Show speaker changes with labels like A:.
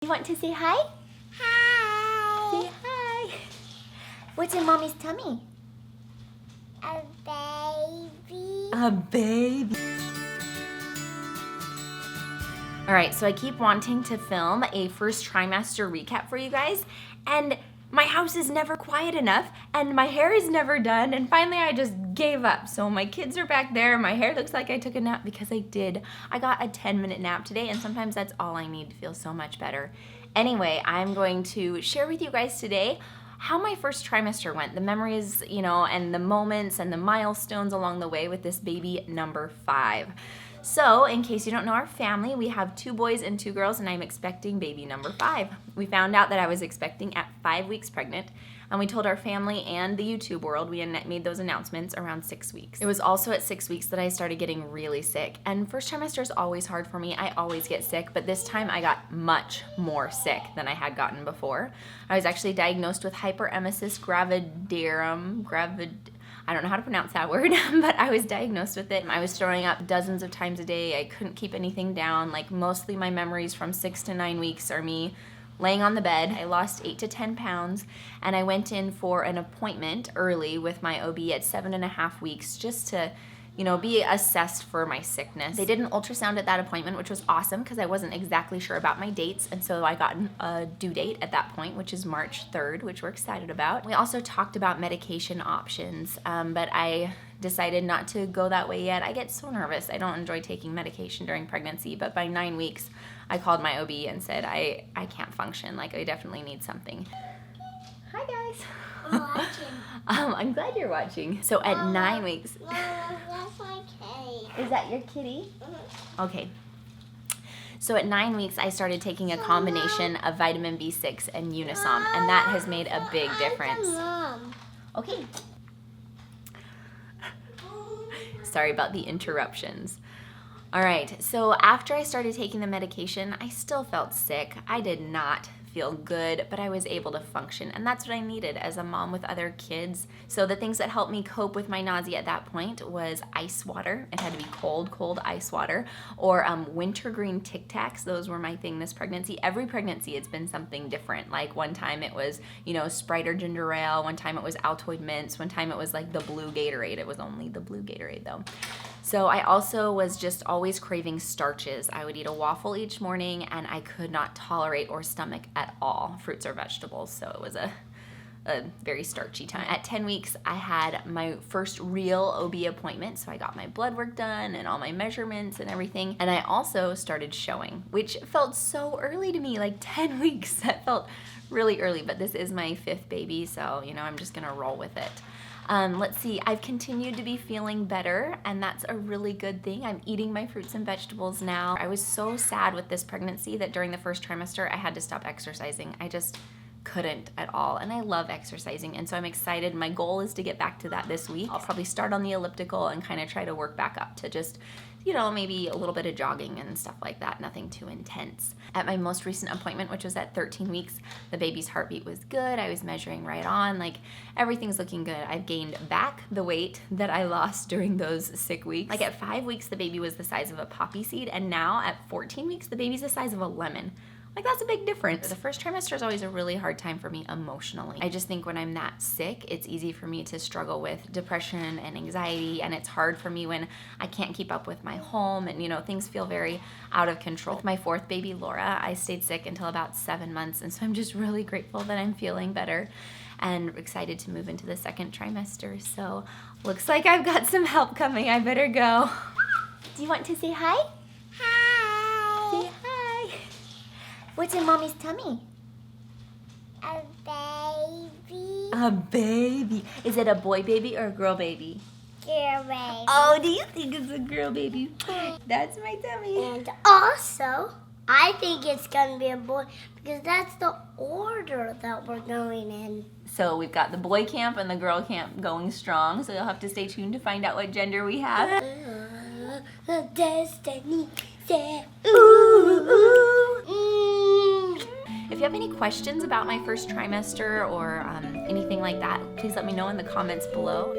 A: You want to say hi?
B: Hi.
A: Say hi. What's in Mommy's tummy?
B: A baby.
A: A baby. All right, so I keep wanting to film a first trimester recap for you guys, and my house is never quiet enough, and my hair is never done, and finally I just gave up. So my kids are back there, my hair looks like I took a nap because I did. I got a 10-minute nap today, and sometimes that's all I need to feel so much better. Anyway, I'm going to share with you guys today how my first trimester went, the memories, and the moments and the milestones along the way with this baby number 5. So, in case you don't know our family, we have 2 boys and 2 girls, and I'm expecting baby number 5. We found out that I was expecting at 5 weeks pregnant, and we told our family and the YouTube world. We made those announcements around 6 weeks. It was also at 6 weeks that I started getting really sick, and first trimester is always hard for me. I always get sick, but this time I got much more sick than I had gotten before. I was actually diagnosed with hyperemesis gravidarum, I don't know how to pronounce that word, but I was diagnosed with it. I was throwing up dozens of times a day. I couldn't keep anything down. Like, mostly my memories from 6 to 9 weeks are me laying on the bed. I lost 8 to 10 pounds, and I went in for an appointment early with my OB at 7.5 weeks just to be assessed for my sickness. They did an ultrasound at that appointment, which was awesome because I wasn't exactly sure about my dates, and so I got a due date at that point, which is March 3rd, which we're excited about. We also talked about medication options, but I decided not to go that way yet. I get so nervous. I don't enjoy taking medication during pregnancy, but by 9 weeks, I called my OB and said, I can't function. Like, I definitely need something. Hi, guys. I'm glad you're watching. So at 9 weeks.
B: That's my kitty.
A: Is that your kitty?
B: Mm-hmm.
A: Okay. So at 9 weeks, I started taking a combination of vitamin B6 and Unisom, and that has made a big difference.
B: Mom.
A: Okay. Sorry about the interruptions. All right, so after I started taking the medication, I still felt sick. I did not feel good, but I was able to function, and that's what I needed as a mom with other kids. So the things that helped me cope with my nausea at that point was ice water. It had to be cold ice water, or wintergreen Tic Tacs. Those were my thing this pregnancy. Every pregnancy it's been something different. Like, one time it was, Sprite or ginger ale. One time it was Altoid mints. One time it was like the blue Gatorade. It was only the blue Gatorade though. So I also was just always craving starches. I would eat a waffle each morning, and I could not tolerate or stomach at all fruits or vegetables. So it was a very starchy time. At 10 weeks, I had my first real OB appointment. So I got my blood work done and all my measurements and everything. And I also started showing, which felt so early to me, like 10 weeks. That felt really early, but this is my 5th baby. So, I'm just gonna roll with it. Let's see, I've continued to be feeling better, and that's a really good thing. I'm eating my fruits and vegetables now. I was so sad with this pregnancy that during the first trimester, I had to stop exercising. I just couldn't at all, and I love exercising, and so I'm excited. My goal is to get back to that this week. I'll probably start on the elliptical and kind of try to work back up to just, maybe a little bit of jogging and stuff like that, nothing too intense. At my most recent appointment, which was at 13 weeks, the baby's heartbeat was good. I was measuring right on, like, everything's looking good. I've gained back the weight that I lost during those sick weeks. Like, at 5 weeks, the baby was the size of a poppy seed, and now at 14 weeks, the baby's the size of a lemon. Like, that's a big difference. The first trimester is always a really hard time for me emotionally. I just think when I'm that sick, it's easy for me to struggle with depression and anxiety, and it's hard for me when I can't keep up with my home and, things feel very out of control. With my 4th baby, Laura, I stayed sick until about 7 months, and so I'm just really grateful that I'm feeling better and excited to move into the 2nd trimester. So, looks like I've got some help coming. I better go. Do you want to say hi?
B: Hi.
A: Say hi. What's in Mommy's tummy?
B: A baby.
A: A baby. Is it a boy baby or a girl baby?
B: Girl baby.
A: Oh, do you think it's a girl baby? That's my tummy.
B: And also, I think it's going to be a boy because that's the order that we're going in.
A: So we've got the boy camp and the girl camp going strong, so you'll have to stay tuned to find out what gender we have.
B: Destiny said,
A: If you have any questions about my first trimester or anything like that, please let me know in the comments below.